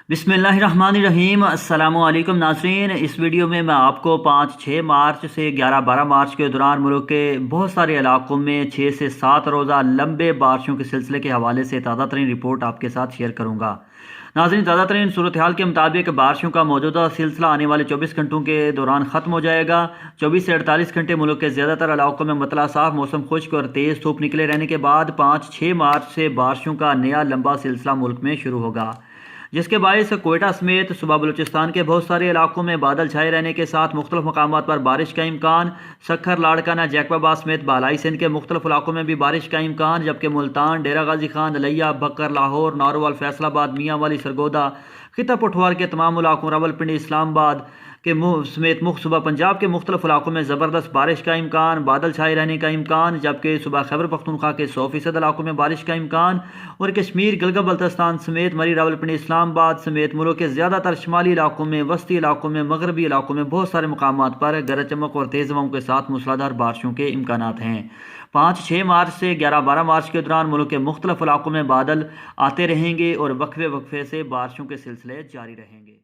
बिस्मिल्लाहिर्रहमानिर्रहीम। अस्सलामु अलैकुम नाज़रीन। इस वीडियो में मैं आपको 5-6 मार्च से 11-12 मार्च के दौरान मुल्क के बहुत सारे इलाकों में 6 से 7 रोज़ा लंबे बारिशों के सिलसिले के हवाले से ताज़ा तरीन रिपोर्ट आपके साथ शेयर करूँगा। नाज़रीन, ताज़ा तरीन सूरत हाल के मुताबिक बारिशों का मौजूदा सिलसिला आने वाले 24 घंटों के दौरान ख़त्म हो जाएगा। 24 से 48 घंटे मुल्क के ज़्यादातर इलाकों में मतला साफ मौसम खुश्क और तेज़ धूप निकले रहने के बाद 5-6 मार्च से बारिशों का नया लंबा सिलसिला मुल्क में शुरू होगा, जिसके बायस कोयटा समेत सूबा बलूचिस्तान के बहुत सारे इलाकों में बादल छाए रहने के साथ मुख्तलिफ मकामात पर बारिश का इम्कान। सखर, लाड़काना, जैकबाबाद समेत बालाई सिंध के मुख्तलिफ इलाकों में भी बारिश का इम्कान, जबकि मुल्तान, डेरा गाजी खान, ललिया, बकर, लाहौर, नारोवाल, फैसलाबाद, मियाँ वाली, सरगोदा, खिता पठवार के तमाम इलाकों, रावलपिंडी, इस्लामाबाद के समेत सूबा पंजाब के मुख्तलिफ इलाकों में ज़बरदस्त बारिश का इम्कान, बादल छाए रहने का इम्कान, जबकि सूबा खैबर पख्तूनख्वा के 100% इलाकों में बारिश का इम्कान और कश्मीर, गिलगित बल्तिस्तान समेत मरी, रावलपिंडी, इस्लामाबाद समेत मुल्क के ज़्यादातर शुमाली इलाकों में, वस्ती इलाकों में, मगरबी इलाकों में बहुत सारे मकामात पर गरज चमक और तेज़ हवाओं के साथ मूसलाधार बारिशों के इम्कानात हैं। 5-6 मार्च से 11-12 मार्च के दौरान मुल्क के मुख्तलिफ इलाकों में बादल आते रहेंगे और वक्फे वक्फे से बारिशों के सिलसिले जारी रहेंगे।